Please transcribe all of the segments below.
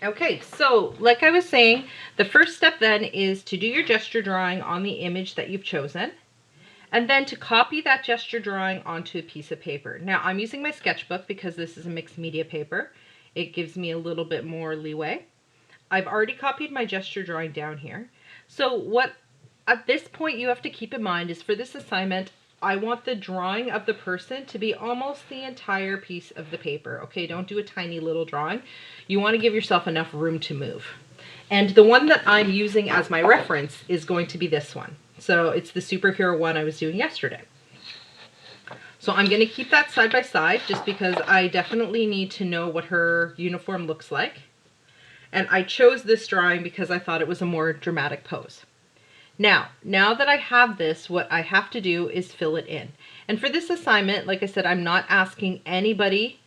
Okay, so like I was saying, the first step then is to do your gesture drawing on the image that you've chosen, and then to copy that gesture drawing onto a piece of paper. Now I'm using my sketchbook because this is a mixed media paper. It gives me a little bit more leeway. I've already copied my gesture drawing down here. So what at this point you have to keep in mind is for this assignment, I want the drawing of the person to be almost the entire piece of the paper. Okay, don't do a tiny little drawing. You want to give yourself enough room to move. And the one that I'm using as my reference is going to be this one. So it's the superhero one I was doing yesterday. So I'm going to keep that side by side just because I definitely need to know what her uniform looks like. And I chose this drawing because I thought it was a more dramatic pose. Now that I have this, what I have to do is fill it in. And for this assignment, like I said, I'm not asking anybody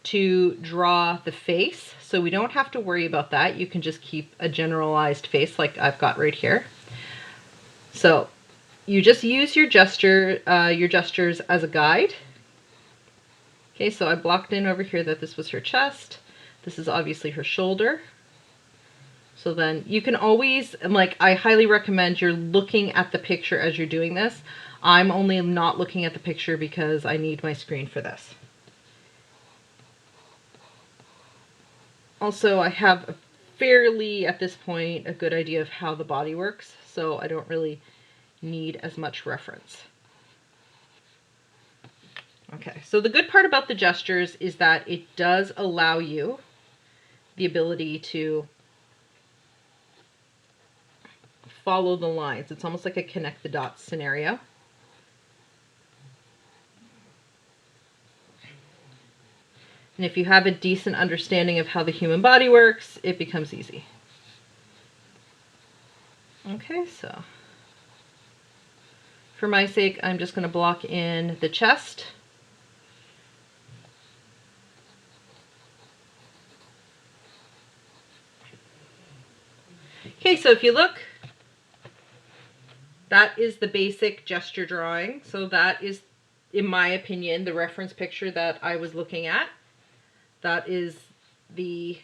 to draw the face, so we don't have to worry about that. You can just keep a generalized face like I've got right here. So you just use your gestures as a guide. Okay, so I blocked in over here that this was her chest. This is obviously her shoulder. So then you can always, like, I highly recommend you're looking at the picture as you're doing this. I'm only not looking at the picture because I need my screen for this. Also, I have a fairly, at this point, a good idea of how the body works, so I don't really need as much reference. Okay, so the good part about the gestures is that it does allow you the ability to follow the lines. It's almost like a connect the dots scenario. And if you have a decent understanding of how the human body works, it becomes easy. Okay, so for my sake, I'm just going to block in the chest. Okay, so if you look, that is the basic gesture drawing. So that is, in my opinion, the reference picture that I was looking at. That is the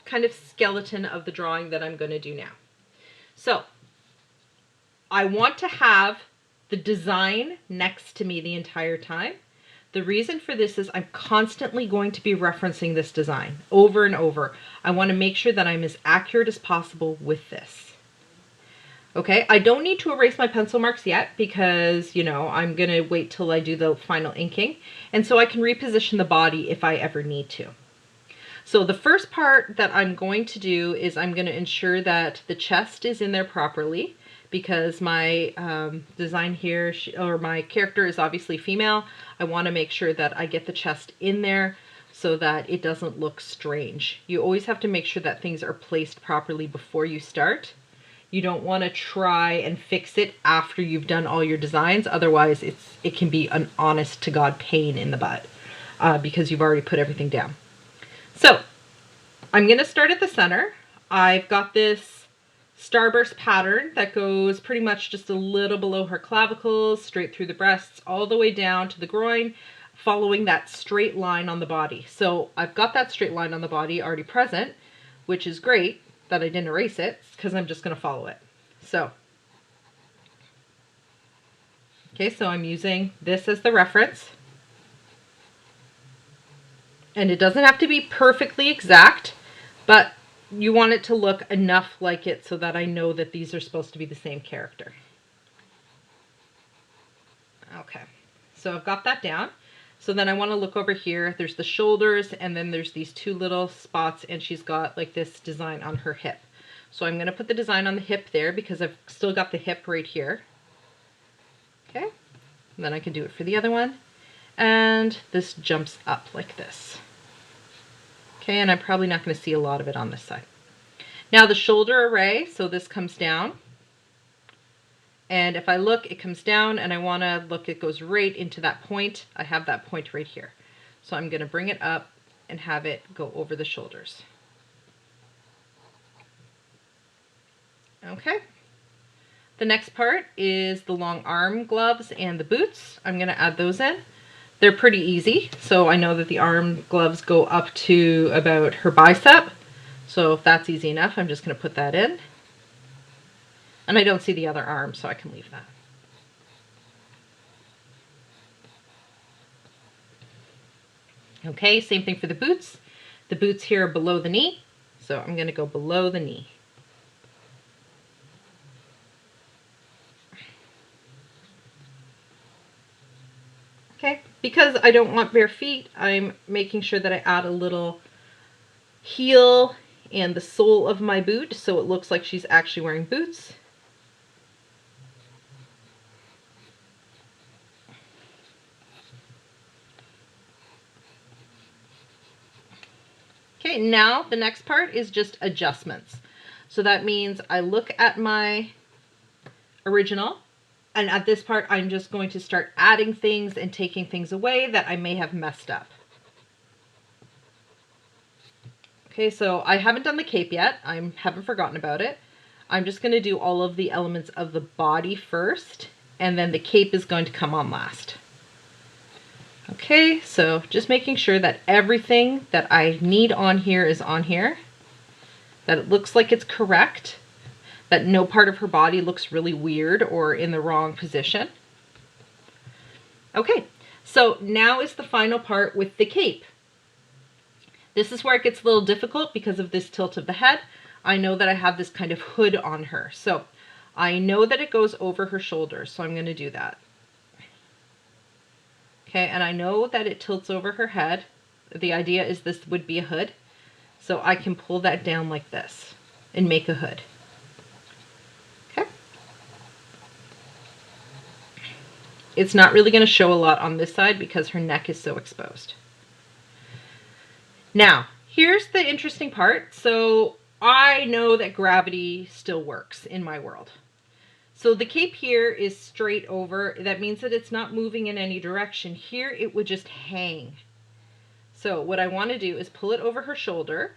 kind of skeleton of the drawing that I'm going to do now. So I want to have the design next to me the entire time. The reason for this is I'm constantly going to be referencing this design over and over. I want to make sure that I'm as accurate as possible with this. Okay, I don't need to erase my pencil marks yet because, you know, I'm going to wait till I do the final inking. And so I can reposition the body if I ever need to. So the first part that I'm going to do is I'm going to ensure that the chest is in there properly because my design here, or my character is obviously female. I want to make sure that I get the chest in there so that it doesn't look strange. You always have to make sure that things are placed properly before you start. You don't want to try and fix it after you've done all your designs. Otherwise, it can be an honest to God pain in the butt because you've already put everything down. So I'm going to start at the center. I've got this starburst pattern that goes pretty much just a little below her clavicles, straight through the breasts, all the way down to the groin, following that straight line on the body. So I've got that straight line on the body already present, which is great that I didn't erase it because I'm just going to follow it. So, okay, so I'm using this as the reference. And it doesn't have to be perfectly exact, but you want it to look enough like it so that I know that these are supposed to be the same character. Okay, so I've got that down. So then I want to look over here. There's the shoulders, and then there's these two little spots, and she's got like this design on her hip. So I'm going to put the design on the hip there because I've still got the hip right here. Okay, and then I can do it for the other one. And this jumps up like this. Okay, and I'm probably not going to see a lot of it on this side. Now the shoulder array, so this comes down. And if I look, it comes down, and I want to look, it goes right into that point. I have that point right here. So I'm going to bring it up and have it go over the shoulders. Okay. The next part is the long arm gloves and the boots. I'm going to add those in. They're pretty easy. So I know that the arm gloves go up to about her bicep. So if that's easy enough, I'm just going to put that in. And I don't see the other arm, so I can leave that. Okay, same thing for the boots. The boots here are below the knee, so I'm going to go below the knee. Okay, because I don't want bare feet, I'm making sure that I add a little heel and the sole of my boot so it looks like she's actually wearing boots. Okay, now the next part is just adjustments. So that means I look at my original, and at this part I'm just going to start adding things and taking things away that I may have messed up. Okay, so I haven't done the cape yet. I haven't forgotten about it. I'm just going to do all of the elements of the body first, and then the cape is going to come on last. Okay, so just making sure that everything that I need on here is on here, that it looks like it's correct, that no part of her body looks really weird or in the wrong position. Okay, so now is the final part with the cape. This is where it gets a little difficult because of this tilt of the head. I know that I have this kind of hood on her, so I know that it goes over her shoulders, so I'm going to do that. Okay, and I know that it tilts over her head. The idea is this would be a hood, so I can pull that down like this and make a hood. Okay. It's not really going to show a lot on this side because her neck is so exposed. Now, here's the interesting part. So I know that gravity still works in my world. So the cape here is straight over. That means that it's not moving in any direction. Here it would just hang. So what I want to do is pull it over her shoulder,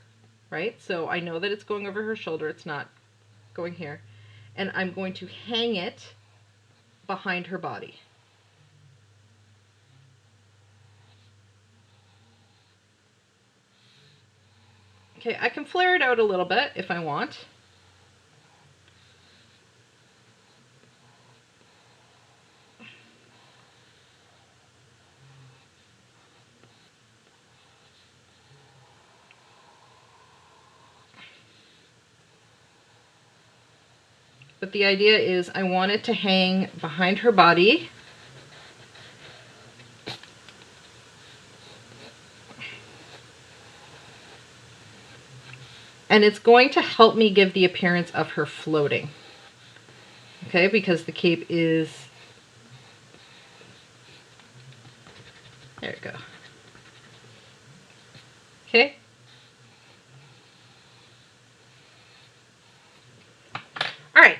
right? So I know that it's going over her shoulder. It's not going here. And I'm going to hang it behind her body. Okay, I can flare it out a little bit if I want. But the idea is I want it to hang behind her body. And it's going to help me give the appearance of her floating. Okay, because the cape is, there we go. Okay. All right.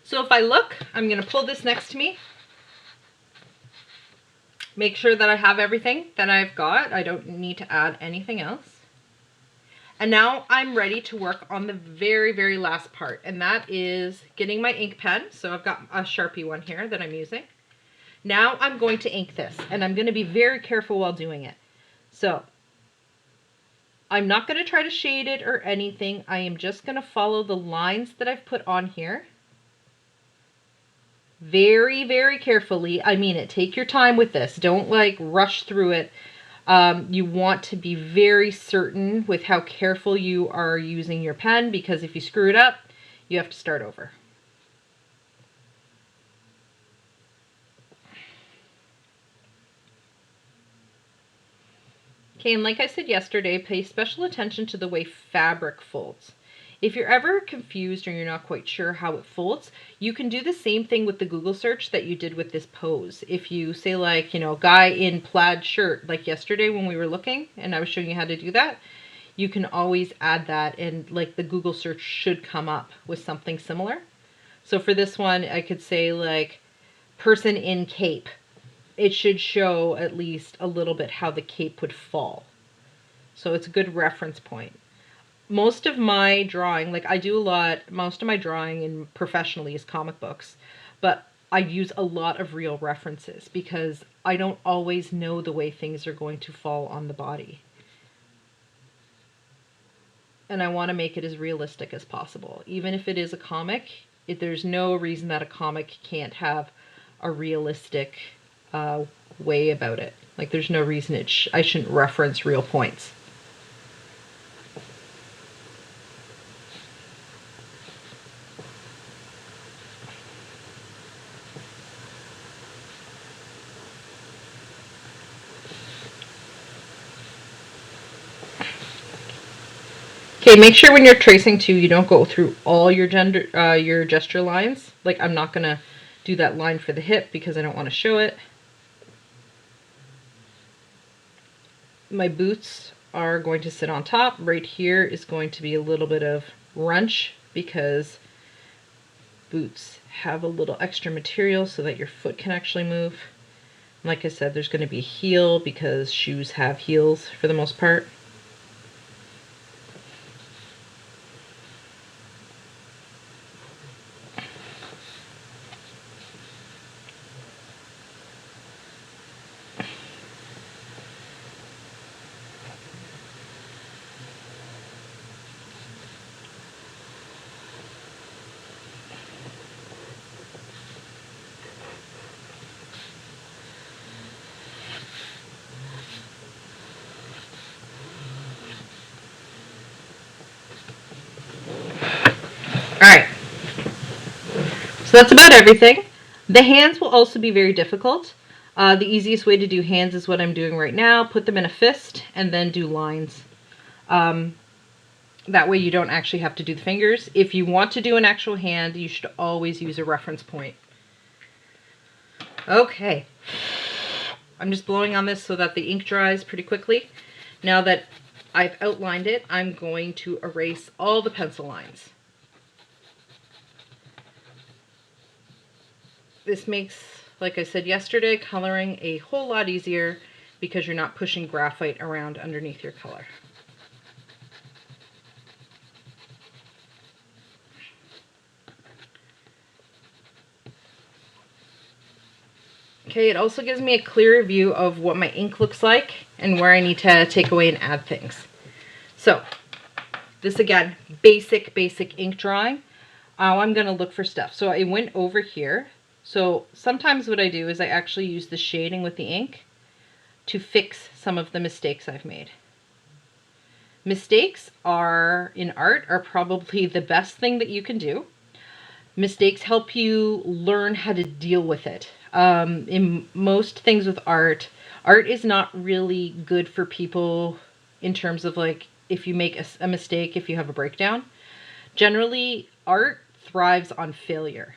So if I look, I'm going to pull this next to me. Make sure that I have everything that I've got. I don't need to add anything else. And now I'm ready to work on the very, very last part, and that is getting my ink pen. So I've got a Sharpie one here that I'm using. Now I'm going to ink this, and I'm going to be very careful while doing it. So I'm not going to try to shade it or anything. I am just going to follow the lines that I've put on here. Very, very carefully. I mean it. Take your time with this. Don't like rush through it. You want to be very certain with how careful you are using your pen, because if you screw it up, you have to start over. Okay, and like I said yesterday, pay special attention to the way fabric folds. If you're ever confused or you're not quite sure how it folds, you can do the same thing with the Google search that you did with this pose. If you say like, you know, guy in plaid shirt, like yesterday when we were looking and I was showing you how to do that, you can always add that, and like the Google search should come up with something similar. So for this one, I could say like person in cape. It should show at least a little bit how the cape would fall. So it's a good reference point. Most of my drawing, like I do a lot, most of my drawing in professionally is comic books, but I use a lot of real references because I don't always know the way things are going to fall on the body. And I want to make it as realistic as possible. Even if it is a comic, there's no reason that a comic can't have a realistic way about it. Like, there's no reason I shouldn't reference real points. Okay, make sure when you're tracing too, you don't go through all your gesture lines. Like, I'm not gonna do that line for the hip because I don't want to show it. My boots are going to sit on top. Right here is going to be a little bit of runch because boots have a little extra material so that your foot can actually move. Like I said, there's going to be a heel because shoes have heels for the most part. Alright, so that's about everything. The hands will also be very difficult. The easiest way to do hands is what I'm doing right now. Put them in a fist and then do lines. That way you don't actually have to do the fingers. If you want to do an actual hand, you should always use a reference point. Okay. I'm just blowing on this so that the ink dries pretty quickly. Now that I've outlined it, I'm going to erase all the pencil lines. This makes, like I said yesterday, coloring a whole lot easier because you're not pushing graphite around underneath your color. Okay, it also gives me a clearer view of what my ink looks like and where I need to take away and add things. So, this again, basic ink drawing. I'm going to look for stuff. So I went over here. So sometimes what I do is I actually use the shading with the ink to fix some of the mistakes I've made. Mistakes in art are probably the best thing that you can do. Mistakes help you learn how to deal with it. In most things with art is not really good for people in terms of, like, if you make a mistake, if you have a breakdown. Generally, art thrives on failure.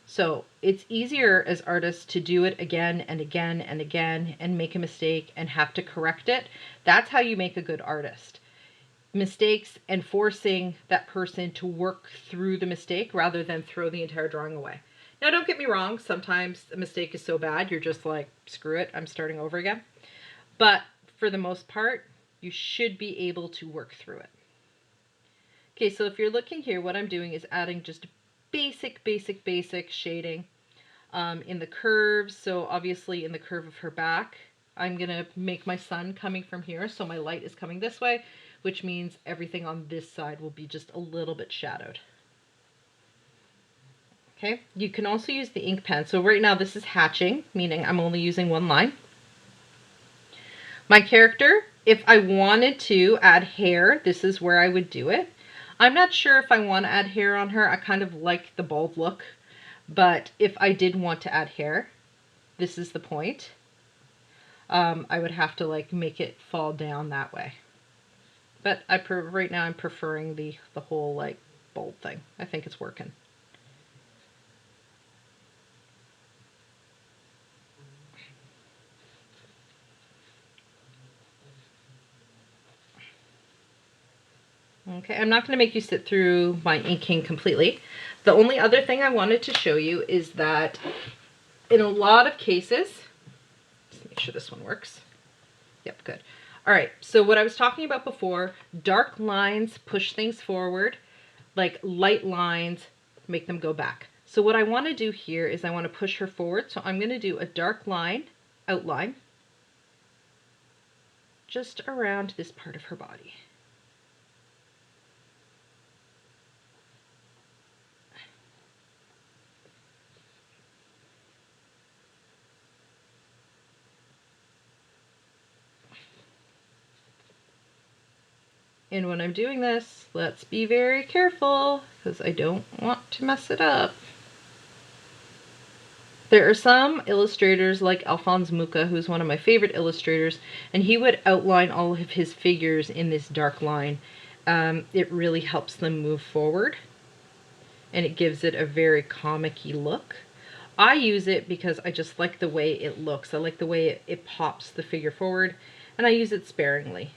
So it's easier as artists to do it again and again and again and make a mistake and have to correct it. That's how you make a good artist. Mistakes and forcing that person to work through the mistake rather than throw the entire drawing away. Now, don't get me wrong, sometimes a mistake is so bad you're just like, screw it, I'm starting over again. But for the most part, you should be able to work through it. Okay, so if you're looking here, what I'm doing is adding just basic shading in the curves. So obviously in the curve of her back, I'm going to make my sun coming from here. So my light is coming this way, which means everything on this side will be just a little bit shadowed. Okay, you can also use the ink pen. So right now this is hatching, meaning I'm only using one line. My character, if I wanted to add hair, this is where I would do it. I'm not sure if I want to add hair on her. I kind of like the bald look. But if I did want to add hair, this is the point. I would have to, like, make it fall down that way. But right now I'm preferring the whole, like, bold thing. I think it's working. Okay, I'm not going to make you sit through my inking completely. The only other thing I wanted to show you is that in a lot of cases, let's make sure this one works. Yep, good. All right, so what I was talking about before, dark lines push things forward, like light lines make them go back. So what I want to do here is I want to push her forward. So I'm going to do a dark line, outline, just around this part of her body. And when I'm doing this, let's be very careful because I don't want to mess it up. There are some illustrators like Alphonse Mucha, who's one of my favorite illustrators, and he would outline all of his figures in this dark line. It really helps them move forward, and it gives it a very comic-y look. I use it because I just like the way it looks. I like the way it pops the figure forward, and I use it sparingly.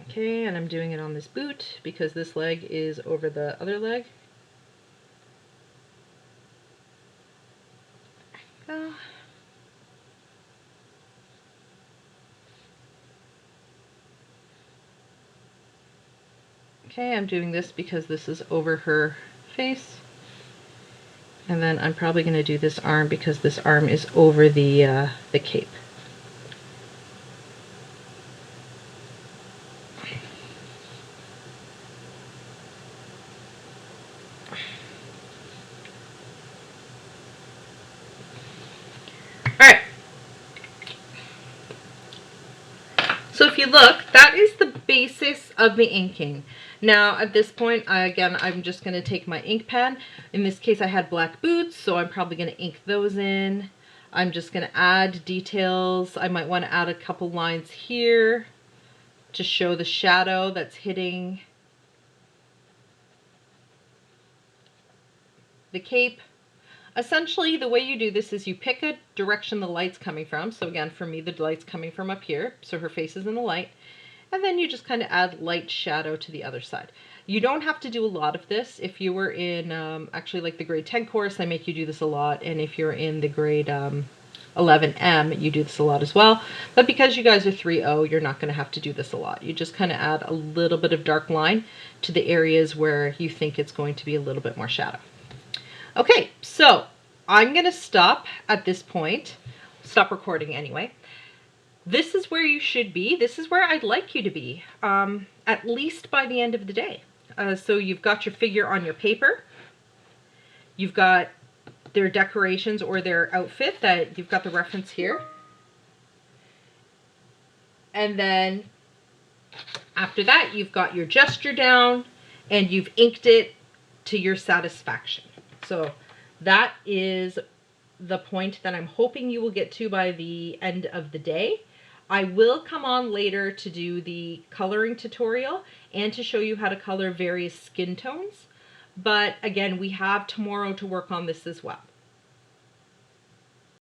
Okay, and I'm doing it on this boot because this leg is over the other leg. Go. Okay, I'm doing this because this is over her face. And then I'm probably going to do this arm because this arm is over the cape. Alright. So if you look, that is the basis of the inking. Now at this point, I'm just going to take my ink pen. In this case I had black boots, so I'm probably going to ink those in. I'm just going to add details. I might want to add a couple lines here to show the shadow that's hitting the cape. Essentially, the way you do this is you pick a direction the light's coming from. So again, for me, the light's coming from up here, so her face is in the light. And then you just kind of add light shadow to the other side. You don't have to do a lot of this. If you were in, actually like the grade 10 course, I make you do this a lot. And if you're in the grade 11M, you do this a lot as well. But because you guys are 3.0, you're not going to have to do this a lot. You just kind of add a little bit of dark line to the areas where you think it's going to be a little bit more shadow. Okay, so I'm going to stop at this point. Stop recording anyway. This is where you should be. This is where I'd like you to be, at least by the end of the day. So you've got your figure on your paper. You've got their decorations or their outfit that you've got the reference here. And then after that, you've got your gesture down and you've inked it to your satisfaction. So that is the point that I'm hoping you will get to by the end of the day. I will come on later to do the coloring tutorial and to show you how to color various skin tones. But again, we have tomorrow to work on this as well.